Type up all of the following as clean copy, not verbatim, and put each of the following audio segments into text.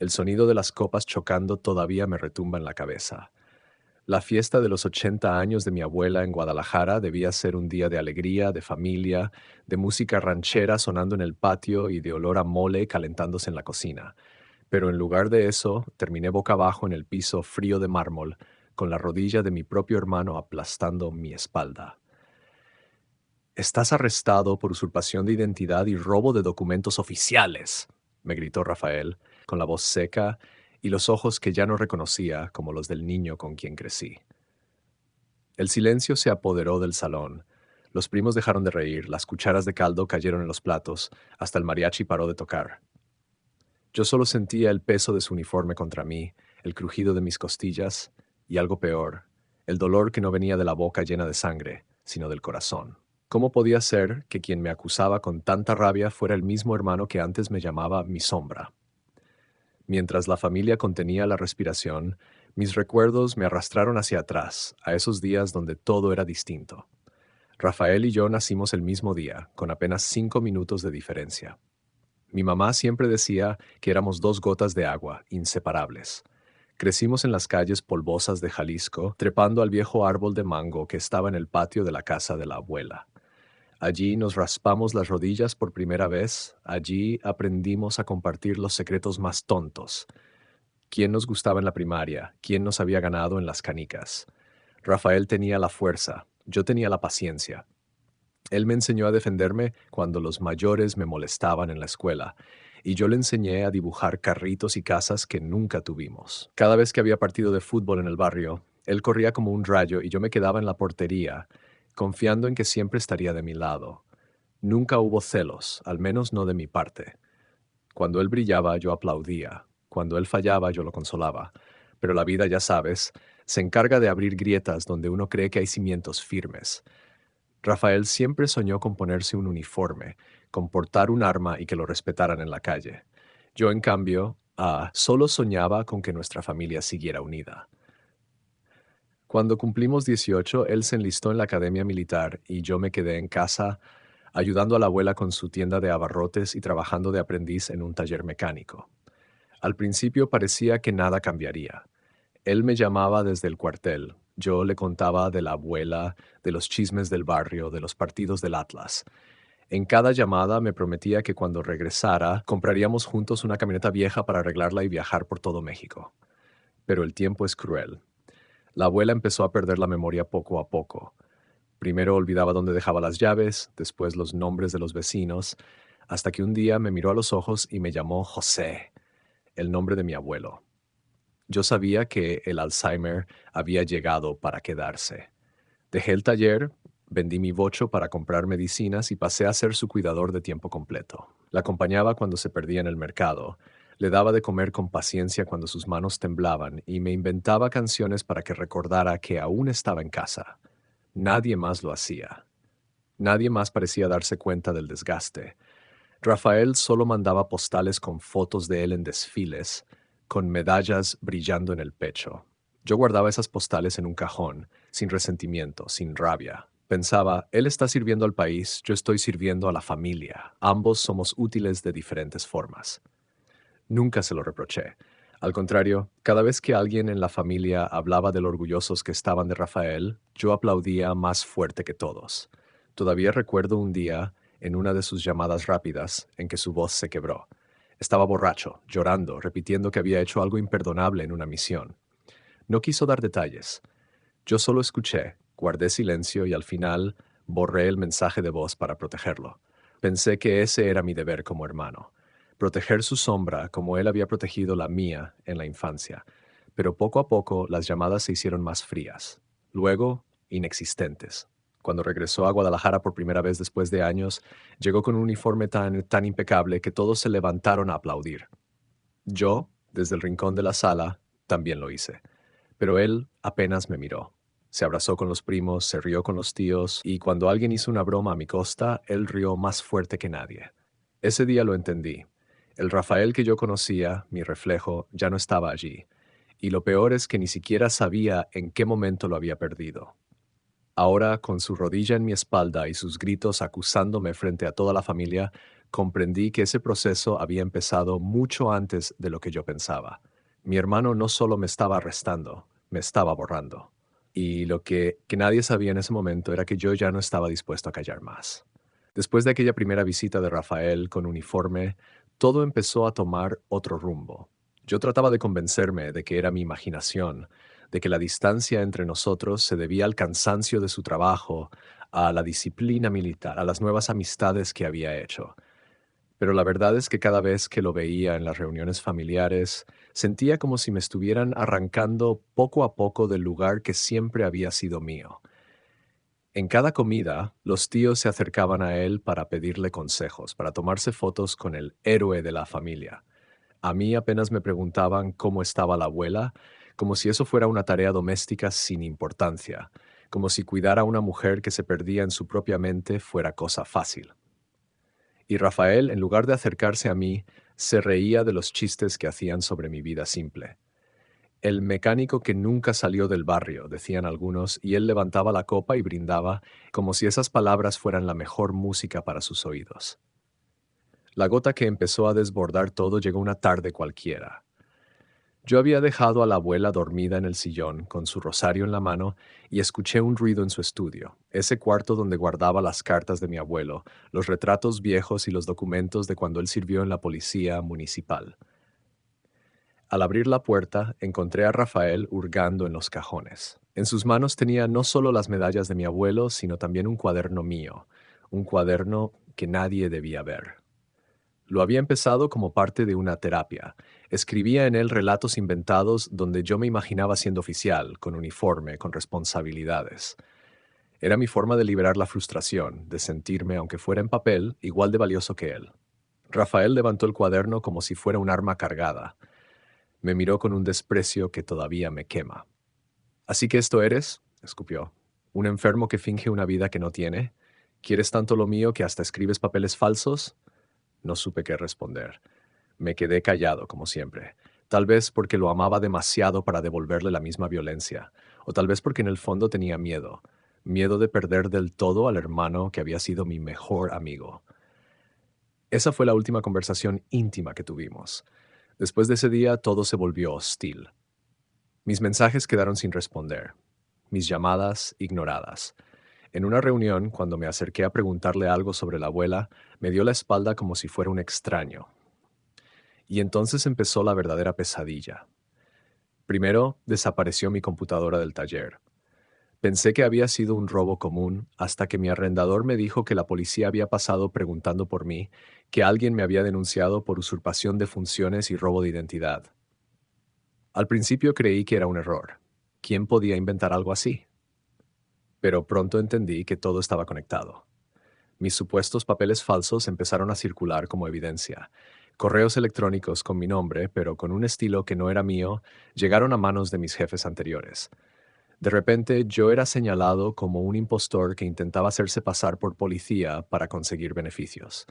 El sonido de las copas chocando todavía me retumba en la cabeza. La fiesta de los 80 años de mi abuela en Guadalajara debía ser un día de alegría, de familia, de música ranchera sonando en el patio y de olor a mole calentándose en la cocina. Pero en lugar de eso, terminé boca abajo en el piso frío de mármol, con la rodilla de mi propio hermano aplastando mi espalda. «Estás arrestado por usurpación de identidad y robo de documentos oficiales», me gritó Rafael, con la voz seca y los ojos que ya no reconocía como los del niño con quien crecí. El silencio se apoderó del salón. Los primos dejaron de reír, las cucharas de caldo cayeron en los platos, hasta el mariachi paró de tocar. Yo solo sentía el peso de su uniforme contra mí, el crujido de mis costillas y algo peor, el dolor que no venía de la boca llena de sangre, sino del corazón. ¿Cómo podía ser que quien me acusaba con tanta rabia fuera el mismo hermano que antes me llamaba mi sombra? Mientras la familia contenía la respiración, mis recuerdos me arrastraron hacia atrás, a esos días donde todo era distinto. Rafael y yo nacimos el mismo día, con apenas 5 minutos de diferencia. Mi mamá siempre decía que éramos dos gotas de agua, inseparables. Crecimos en las calles polvosas de Jalisco, trepando al viejo árbol de mango que estaba en el patio de la casa de la abuela. Allí nos raspamos las rodillas por primera vez, allí aprendimos a compartir los secretos más tontos. ¿Quién nos gustaba en la primaria? ¿Quién nos había ganado en las canicas? Rafael tenía la fuerza, yo tenía la paciencia. Él me enseñó a defenderme cuando los mayores me molestaban en la escuela, y yo le enseñé a dibujar carritos y casas que nunca tuvimos. Cada vez que había partido de fútbol en el barrio, él corría como un rayo y yo me quedaba en la portería, confiando en que siempre estaría de mi lado. Nunca hubo celos, al menos no de mi parte. Cuando él brillaba, yo aplaudía. Cuando él fallaba, yo lo consolaba. Pero la vida, ya sabes, se encarga de abrir grietas donde uno cree que hay cimientos firmes. Rafael siempre soñó con ponerse un uniforme, con portar un arma y que lo respetaran en la calle. Yo, en cambio, solo soñaba con que nuestra familia siguiera unida. Cuando cumplimos 18, él se enlistó en la academia militar y yo me quedé en casa ayudando a la abuela con su tienda de abarrotes y trabajando de aprendiz en un taller mecánico. Al principio parecía que nada cambiaría. Él me llamaba desde el cuartel. Yo le contaba de la abuela, de los chismes del barrio, de los partidos del Atlas. En cada llamada me prometía que cuando regresara compraríamos juntos una camioneta vieja para arreglarla y viajar por todo México. Pero el tiempo es cruel. La abuela empezó a perder la memoria poco a poco. Primero olvidaba dónde dejaba las llaves, después los nombres de los vecinos, hasta que un día me miró a los ojos y me llamó José, el nombre de mi abuelo. Yo sabía que el Alzheimer había llegado para quedarse. Dejé el taller, vendí mi bocho para comprar medicinas y pasé a ser su cuidador de tiempo completo. La acompañaba cuando se perdía en el mercado, le daba de comer con paciencia cuando sus manos temblaban y me inventaba canciones para que recordara que aún estaba en casa. Nadie más lo hacía. Nadie más parecía darse cuenta del desgaste. Rafael solo mandaba postales con fotos de él en desfiles, con medallas brillando en el pecho. Yo guardaba esas postales en un cajón, sin resentimiento, sin rabia. Pensaba, él está sirviendo al país, yo estoy sirviendo a la familia. Ambos somos útiles de diferentes formas. Nunca se lo reproché. Al contrario, cada vez que alguien en la familia hablaba de lo orgullosos que estaban de Rafael, yo aplaudía más fuerte que todos. Todavía recuerdo un día, en una de sus llamadas rápidas, en que su voz se quebró. Estaba borracho, llorando, repitiendo que había hecho algo imperdonable en una misión. No quiso dar detalles. Yo solo escuché, guardé silencio y al final borré el mensaje de voz para protegerlo. Pensé que ese era mi deber como hermano, proteger su sombra como él había protegido la mía en la infancia. Pero poco a poco las llamadas se hicieron más frías, luego inexistentes. Cuando regresó a Guadalajara por primera vez después de años, llegó con un uniforme tan impecable que todos se levantaron a aplaudir. Yo, desde el rincón de la sala, también lo hice. Pero él apenas me miró. Se abrazó con los primos, se rió con los tíos, y cuando alguien hizo una broma a mi costa, él rió más fuerte que nadie. Ese día lo entendí. El Rafael que yo conocía, mi reflejo, ya no estaba allí. Y lo peor es que ni siquiera sabía en qué momento lo había perdido. Ahora, con su rodilla en mi espalda y sus gritos acusándome frente a toda la familia, comprendí que ese proceso había empezado mucho antes de lo que yo pensaba. Mi hermano no solo me estaba arrestando, me estaba borrando. Y lo que nadie sabía en ese momento era que yo ya no estaba dispuesto a callar más. Después de aquella primera visita de Rafael con uniforme, todo empezó a tomar otro rumbo. Yo trataba de convencerme de que era mi imaginación, de que la distancia entre nosotros se debía al cansancio de su trabajo, a la disciplina militar, a las nuevas amistades que había hecho. Pero la verdad es que cada vez que lo veía en las reuniones familiares, sentía como si me estuvieran arrancando poco a poco del lugar que siempre había sido mío. En cada comida, los tíos se acercaban a él para pedirle consejos, para tomarse fotos con el héroe de la familia. A mí apenas me preguntaban cómo estaba la abuela, como si eso fuera una tarea doméstica sin importancia, como si cuidar a una mujer que se perdía en su propia mente fuera cosa fácil. Y Rafael, en lugar de acercarse a mí, se reía de los chistes que hacían sobre mi vida simple. El mecánico que nunca salió del barrio, decían algunos, y él levantaba la copa y brindaba, como si esas palabras fueran la mejor música para sus oídos. La gota que empezó a desbordar todo llegó una tarde cualquiera. Yo había dejado a la abuela dormida en el sillón, con su rosario en la mano, y escuché un ruido en su estudio, ese cuarto donde guardaba las cartas de mi abuelo, los retratos viejos y los documentos de cuando él sirvió en la policía municipal. Al abrir la puerta, encontré a Rafael hurgando en los cajones. En sus manos tenía no solo las medallas de mi abuelo, sino también un cuaderno mío, un cuaderno que nadie debía ver. Lo había empezado como parte de una terapia. Escribía en él relatos inventados donde yo me imaginaba siendo oficial, con uniforme, con responsabilidades. Era mi forma de liberar la frustración, de sentirme, aunque fuera en papel, igual de valioso que él. Rafael levantó el cuaderno como si fuera un arma cargada. Me miró con un desprecio que todavía me quema. ¿Así que esto eres? Escupió. ¿Un enfermo que finge una vida que no tiene? ¿Quieres tanto lo mío que hasta escribes papeles falsos? No supe qué responder. Me quedé callado, como siempre. Tal vez porque lo amaba demasiado para devolverle la misma violencia, o tal vez porque en el fondo tenía miedo, miedo de perder del todo al hermano que había sido mi mejor amigo. Esa fue la última conversación íntima que tuvimos. Después de ese día todo se volvió hostil. Mis mensajes quedaron sin responder, mis llamadas ignoradas. En una reunión, cuando me acerqué a preguntarle algo sobre la abuela, me dio la espalda como si fuera un extraño. Y entonces empezó la verdadera pesadilla. Primero, desapareció mi computadora del taller. Pensé que había sido un robo común hasta que mi arrendador me dijo que la policía había pasado preguntando por mí, que alguien me había denunciado por usurpación de funciones y robo de identidad. Al principio creí que era un error. ¿Quién podía inventar algo así? Pero pronto entendí que todo estaba conectado. Mis supuestos papeles falsos empezaron a circular como evidencia. Correos electrónicos con mi nombre, pero con un estilo que no era mío, llegaron a manos de mis jefes anteriores. De repente, yo era señalado como un impostor que intentaba hacerse pasar por policía para conseguir beneficios.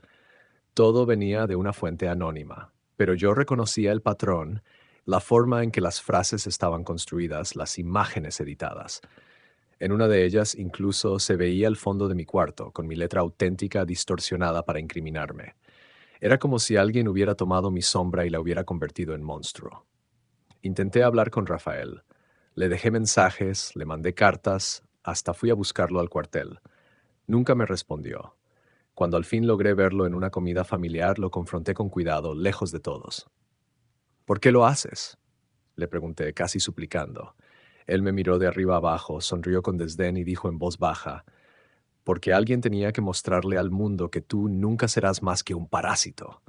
Todo venía de una fuente anónima, pero yo reconocía el patrón, la forma en que las frases estaban construidas, las imágenes editadas. En una de ellas incluso se veía el fondo de mi cuarto, con mi letra auténtica distorsionada para incriminarme. Era como si alguien hubiera tomado mi sombra y la hubiera convertido en monstruo. Intenté hablar con Rafael. Le dejé mensajes, le mandé cartas, hasta fui a buscarlo al cuartel. Nunca me respondió. Cuando al fin logré verlo en una comida familiar, lo confronté con cuidado, lejos de todos. ¿Por qué lo haces?, le pregunté, casi suplicando. Él me miró de arriba abajo, sonrió con desdén y dijo en voz baja: porque alguien tenía que mostrarle al mundo que tú nunca serás más que un parásito.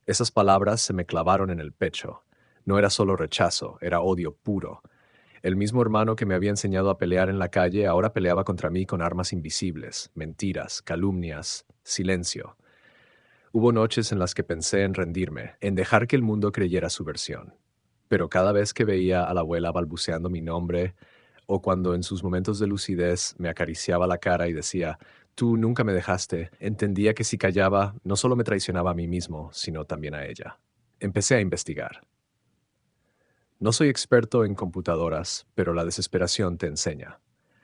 Esas palabras se me clavaron en el pecho. No era solo rechazo, era odio puro. El mismo hermano que me había enseñado a pelear en la calle ahora peleaba contra mí con armas invisibles, mentiras, calumnias, silencio. Hubo noches en las que pensé en rendirme, en dejar que el mundo creyera su versión. Pero cada vez que veía a la abuela balbuceando mi nombre, o cuando en sus momentos de lucidez me acariciaba la cara y decía: tú nunca me dejaste, entendía que si callaba no solo me traicionaba a mí mismo, sino también a ella. Empecé a investigar. No soy experto en computadoras, pero la desesperación te enseña.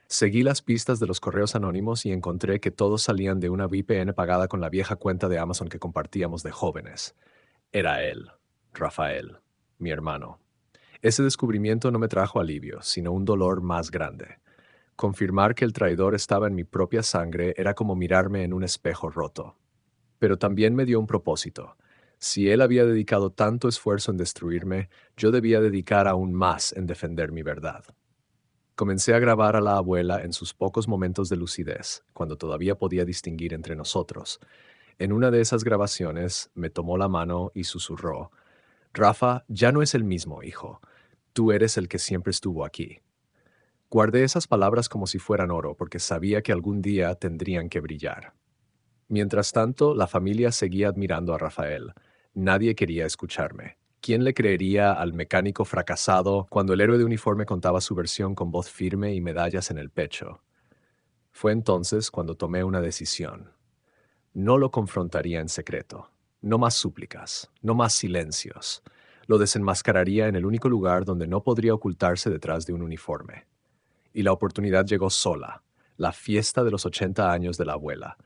Seguí las pistas de los correos anónimos y encontré que todos salían de una VPN pagada con la vieja cuenta de Amazon que compartíamos de jóvenes. Era él, Rafael, mi hermano. Ese descubrimiento no me trajo alivio, sino un dolor más grande. Confirmar que el traidor estaba en mi propia sangre era como mirarme en un espejo roto. Pero también me dio un propósito. Si él había dedicado tanto esfuerzo en destruirme, yo debía dedicar aún más en defender mi verdad. Comencé a grabar a la abuela en sus pocos momentos de lucidez, cuando todavía podía distinguir entre nosotros. En una de esas grabaciones me tomó la mano y susurró: Rafa, ya no es el mismo, hijo. Tú eres el que siempre estuvo aquí. Guardé esas palabras como si fueran oro, porque sabía que algún día tendrían que brillar. Mientras tanto, la familia seguía admirando a Rafael. Nadie quería escucharme. ¿Quién le creería al mecánico fracasado cuando el héroe de uniforme contaba su versión con voz firme y medallas en el pecho? Fue entonces cuando tomé una decisión. No lo confrontaría en secreto. No más súplicas, no más silencios. Lo desenmascararía en el único lugar donde no podría ocultarse detrás de un uniforme. Y la oportunidad llegó sola: la fiesta de los 80 años de la abuela.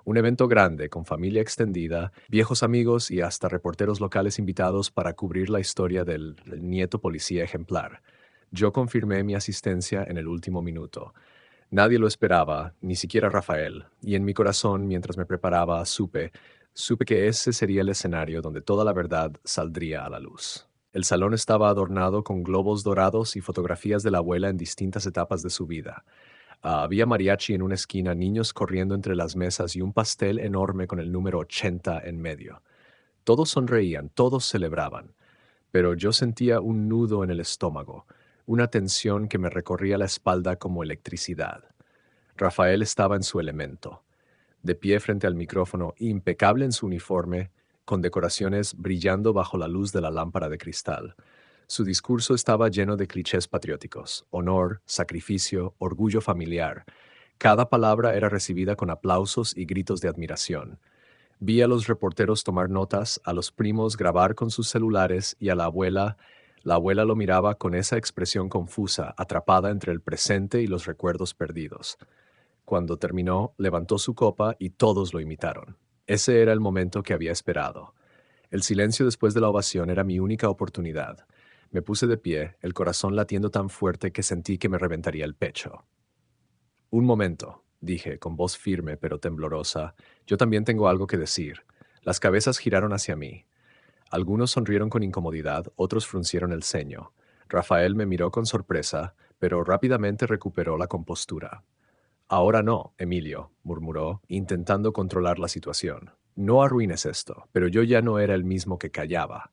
Un evento grande, con familia extendida, viejos amigos y hasta reporteros locales invitados para cubrir la historia del nieto policía ejemplar. Yo confirmé mi asistencia en el último minuto. Nadie lo esperaba, ni siquiera Rafael, y en mi corazón, mientras me preparaba, supe que ese sería el escenario donde toda la verdad saldría a la luz. El salón estaba adornado con globos dorados y fotografías de la abuela en distintas etapas de su vida. Había mariachi en una esquina, niños corriendo entre las mesas y un pastel enorme con el número 80 en medio. Todos sonreían, todos celebraban, pero yo sentía un nudo en el estómago, una tensión que me recorría la espalda como electricidad. Rafael estaba en su elemento, de pie frente al micrófono, impecable en su uniforme, con decoraciones brillando bajo la luz de la lámpara de cristal. Su discurso estaba lleno de clichés patrióticos: honor, sacrificio, orgullo familiar. Cada palabra era recibida con aplausos y gritos de admiración. Vi a los reporteros tomar notas, a los primos grabar con sus celulares y a la abuela lo miraba con esa expresión confusa, atrapada entre el presente y los recuerdos perdidos. Cuando terminó, levantó su copa y todos lo imitaron. Ese era el momento que había esperado. El silencio después de la ovación era mi única oportunidad. Me puse de pie, el corazón latiendo tan fuerte que sentí que me reventaría el pecho. Un momento, dije, con voz firme pero temblorosa. Yo también tengo algo que decir. Las cabezas giraron hacia mí. Algunos sonrieron con incomodidad, otros fruncieron el ceño. Rafael me miró con sorpresa, pero rápidamente recuperó la compostura. Ahora no, Emilio, murmuró, intentando controlar la situación. No arruines esto, pero yo ya no era el mismo que callaba.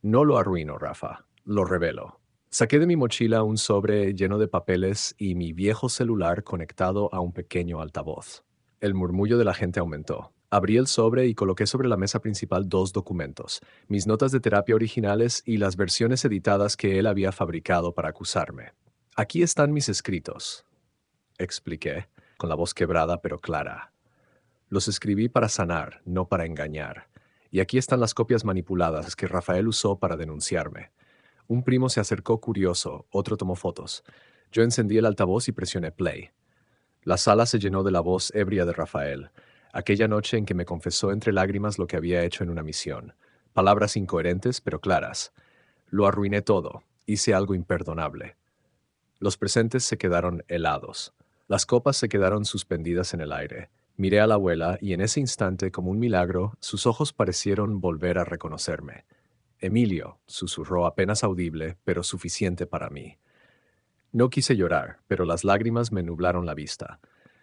No lo arruino, Rafa, lo revelo. Saqué de mi mochila un sobre lleno de papeles y mi viejo celular conectado a un pequeño altavoz. El murmullo de la gente aumentó. Abrí el sobre y coloqué sobre la mesa principal dos documentos: mis notas de terapia originales y las versiones editadas que él había fabricado para acusarme. Aquí están mis escritos, expliqué, con la voz quebrada pero clara. Los escribí para sanar, no para engañar. Y aquí están las copias manipuladas que Rafael usó para denunciarme. Un primo se acercó curioso, otro tomó fotos. Yo encendí el altavoz y presioné play. La sala se llenó de la voz ebria de Rafael, aquella noche en que me confesó entre lágrimas lo que había hecho en una misión. Palabras incoherentes pero claras. Lo arruiné todo, hice algo imperdonable. Los presentes se quedaron helados. Las copas se quedaron suspendidas en el aire. Miré a la abuela y en ese instante, como un milagro, sus ojos parecieron volver a reconocerme. Emilio, susurró apenas audible, pero suficiente para mí. No quise llorar, pero las lágrimas me nublaron la vista.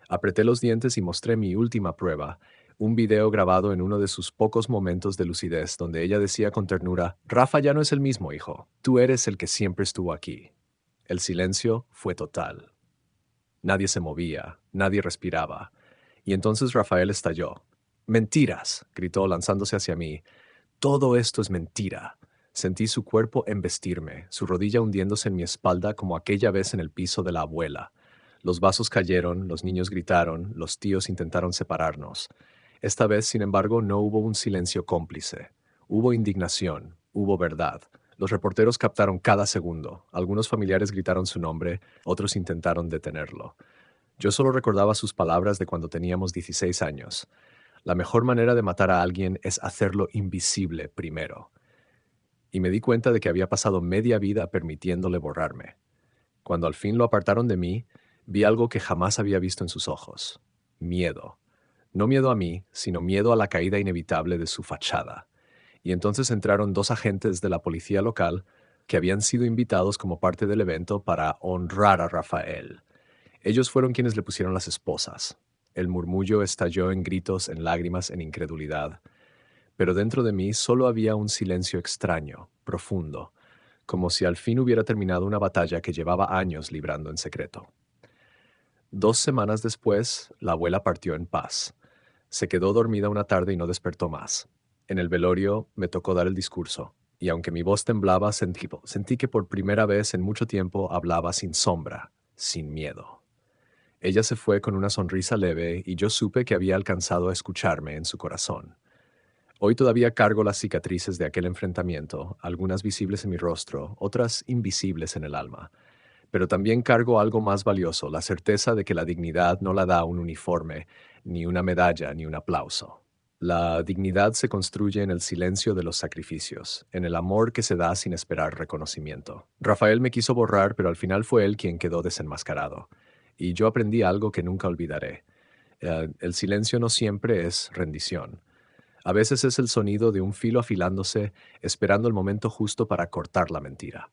Apreté los dientes y mostré mi última prueba, un video grabado en uno de sus pocos momentos de lucidez, donde ella decía con ternura: Rafa ya no es el mismo, hijo. Tú eres el que siempre estuvo aquí. El silencio fue total. Nadie se movía, nadie respiraba. Y entonces Rafael estalló. «¡Mentiras!», gritó lanzándose hacia mí. «Todo esto es mentira». Sentí su cuerpo embestirme, su rodilla hundiéndose en mi espalda como aquella vez en el piso de la abuela. Los vasos cayeron, los niños gritaron, los tíos intentaron separarnos. Esta vez, sin embargo, no hubo un silencio cómplice. Hubo indignación, hubo verdad. Los reporteros captaron cada segundo. Algunos familiares gritaron su nombre, otros intentaron detenerlo. Yo solo recordaba sus palabras de cuando teníamos 16 años. La mejor manera de matar a alguien es hacerlo invisible primero. Y me di cuenta de que había pasado media vida permitiéndole borrarme. Cuando al fin lo apartaron de mí, vi algo que jamás había visto en sus ojos. Miedo. No miedo a mí, sino miedo a la caída inevitable de su fachada. Y entonces entraron dos agentes de la policía local que habían sido invitados como parte del evento para honrar a Rafael. Ellos fueron quienes le pusieron las esposas. El murmullo estalló en gritos, en lágrimas, en incredulidad. Pero dentro de mí solo había un silencio extraño, profundo, como si al fin hubiera terminado una batalla que llevaba años librando en secreto. 2 semanas después, la abuela partió en paz. Se quedó dormida una tarde y no despertó más. En el velorio me tocó dar el discurso, y aunque mi voz temblaba, sentí que por primera vez en mucho tiempo hablaba sin sombra, sin miedo. Ella se fue con una sonrisa leve y yo supe que había alcanzado a escucharme en su corazón. Hoy todavía cargo las cicatrices de aquel enfrentamiento, algunas visibles en mi rostro, otras invisibles en el alma. Pero también cargo algo más valioso, la certeza de que la dignidad no la da un uniforme, ni una medalla, ni un aplauso. La dignidad se construye en el silencio de los sacrificios, en el amor que se da sin esperar reconocimiento. Rafael me quiso borrar, pero al final fue él quien quedó desenmascarado. Y yo aprendí algo que nunca olvidaré. El silencio no siempre es rendición. A veces es el sonido de un filo afilándose, esperando el momento justo para cortar la mentira.